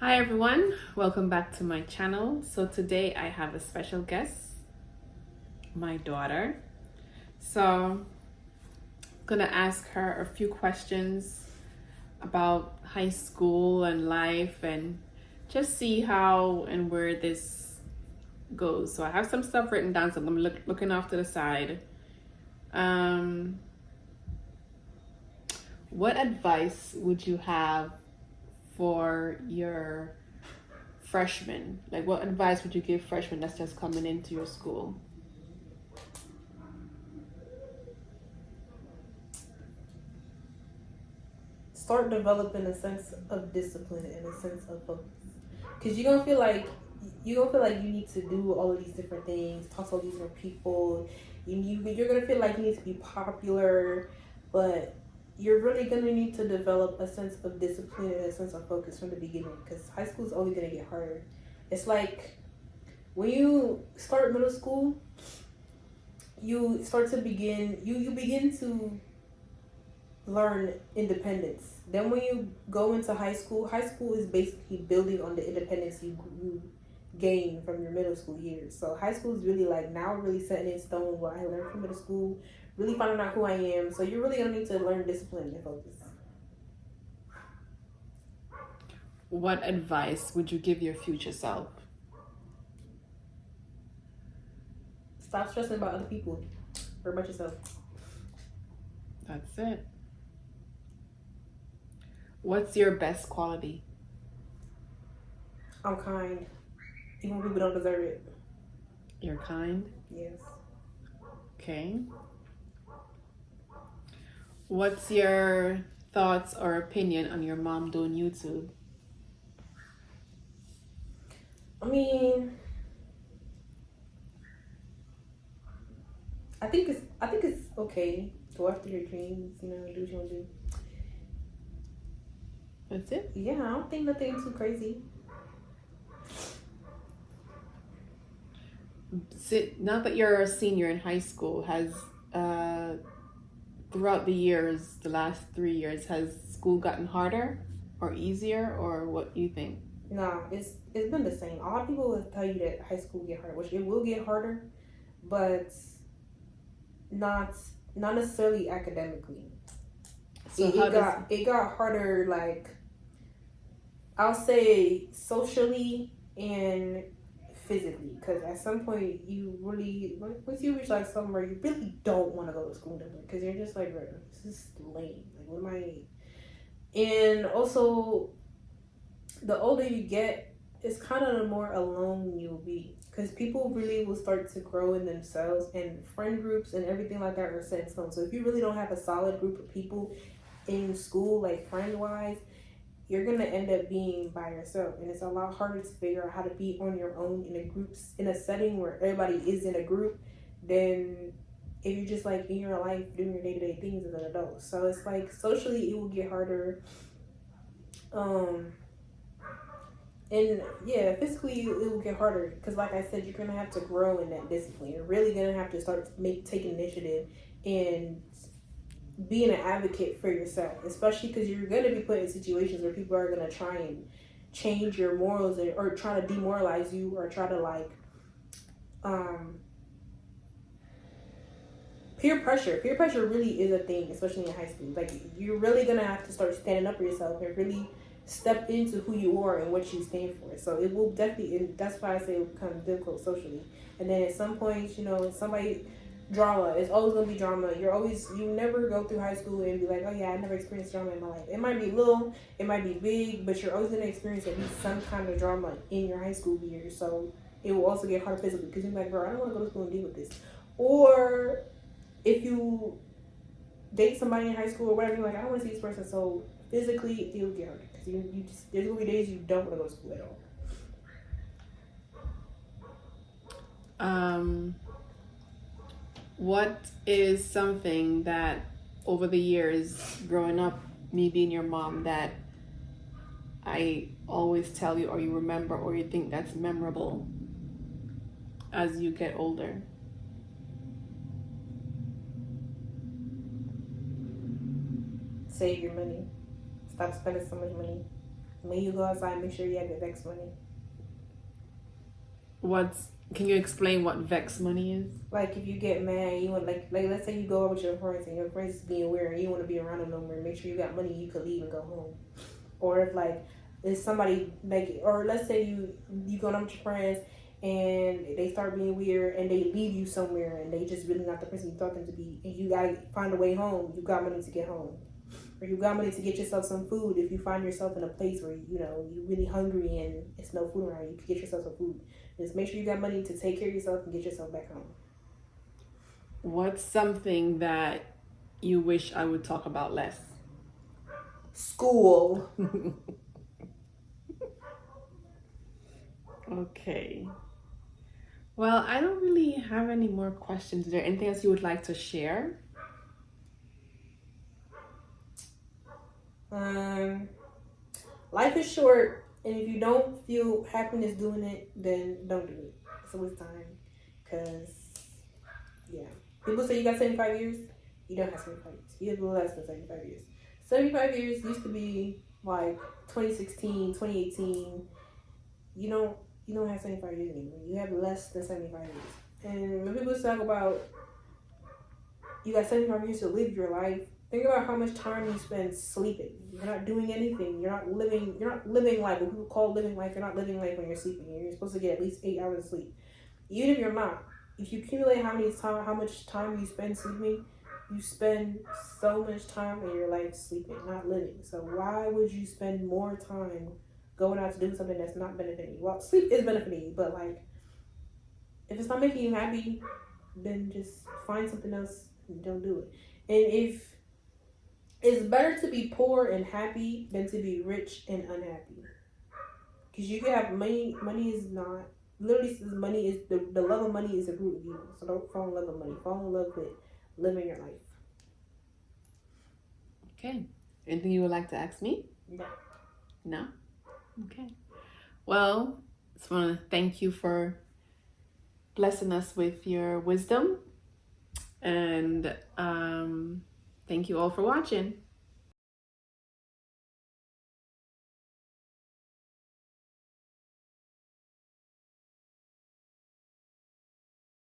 Hi everyone, welcome back to my channel. So today I have a special guest, my daughter. So I'm gonna ask her a few questions about high school and life and just see how and where this goes. So I have some stuff written down, so I'm looking off to the side. Um, what advice would you have for your freshmen? Like, what advice would you give freshmen that's just coming into your school? Start developing a sense of discipline and a sense of focus. Because you're gonna feel like you need to do all of these different things, talk to all these different people. You're gonna feel like you need to be popular, but you're really gonna need to develop a sense of discipline and a sense of focus from the beginning. Because high school is only gonna get harder. It's like when you start middle school, you begin to learn independence. Then when you go into high school is basically building on the independence you gain from your middle school years. So high school is really like now really setting in stone what I learned from middle school, really finding out who I am. So you're really gonna need to learn discipline and focus. What advice would you give your future self? Stop stressing about other people or about yourself. That's it. What's your best quality? I'm kind, even when people don't deserve it. You're kind. Yes. Okay. What's your thoughts or opinion on your mom doing YouTube? I mean, I think it's okay. Go after your dreams. Do what you want to do. That's it. Yeah, I don't think nothing too crazy. Now that you're a senior in high school, has throughout the years, the last 3 years, has school gotten harder or easier, or what do you think? Nah, it's been the same. A lot of people will tell you that high school get harder, which it will get harder, but not not necessarily academically. So It got harder, like I'll say socially and physically, because at some point you really once you reach like somewhere you really don't want to go to school anymore because you're just like, bro, this is lame. Like, what am I? And also, the older you get, it's kind of the more alone you'll be because people really will start to grow in themselves, and friend groups and everything like that are set in stone. So if you really don't have a solid group of people in school, like friend wise, you're gonna end up being by yourself, and it's a lot harder to figure out how to be on your own in a setting where everybody is in a group than if you're just like in your life doing your day-to-day things as an adult. So it's like socially it will get harder, and yeah, physically it will get harder because like I said, you're gonna have to grow in that discipline. You're really gonna have to start taking initiative and being an advocate for yourself, especially because you're going to be put in situations where people are going to try and change your morals or try to demoralize you or try to like peer pressure really is a thing, especially in high school. Like, you're really going to have to start standing up for yourself and really step into who you are and what you stand for. So it will definitely, and that's why I say it will become difficult socially. And then at some point, somebody drama. It's always gonna be drama. You never go through high school and be like, oh yeah, I never experienced drama in my life. It might be little, it might be big, but you're always gonna experience at least some kind of drama in your high school years. So it will also get harder physically because you're like, bro, I don't want to go to school and deal with this. Or if you date somebody in high school or whatever, you're like, I don't want to see this person. So physically, it will get harder because there's gonna be days you don't want to go to school at Um, what is something that over the years growing up, me being your mom, that I always tell you or you remember or you think that's memorable as you get older? Save your money. Stop spending so much money. When you go outside, make sure you have your Vex money. Can you explain what Vex money is? Like if you get mad, you want like let's say you go out with your friends and your friends is being weird and you want to be around them no more. Make sure you got money you could leave and go home. Or if like if somebody like, or let's say you go out with your friends and they start being weird and they leave you somewhere and they just really not the person you thought them to be, and you gotta find a way home. You got money to get home, or you got money to get yourself some food. If you find yourself in a place where you're really hungry and it's no food around, you can get yourself some food. Just make sure you got money to take care of yourself and get yourself back home. What's something that you wish I would talk about less? School. Okay. Well, I don't really have any more questions. Is there anything else you would like to share? Life is short, and if you don't feel happiness doing it, then don't do it. It's a waste of time. Cause yeah, people say you got 75 years. You don't have 75 years. You have a little less than 75 years. 75 years used to be like 2016, 2018. You don't have 75 years anymore. You have less than 75 years. And when people talk about you got 75 years to live your life, think about how much time you spend sleeping. You're not doing anything. You're not living life. What people call living life, you're not living life when you're sleeping. You're supposed to get at least 8 hours of sleep. Even if you're not, if you accumulate how much time you spend sleeping, you spend so much time in your life sleeping, not living. So why would you spend more time going out to do something that's not benefiting you? Well, sleep is benefiting you, but like, if it's not making you happy, then just find something else and don't do it. And if it's better to be poor and happy than to be rich and unhappy. Because you can have money. Money is not, literally says money is, the love of money is the root of evil. So don't fall in love with money. Fall in love with living your life. Okay. Anything you would like to ask me? No. No? Okay. Well, I just want to thank you for blessing us with your wisdom. And thank you all for watching.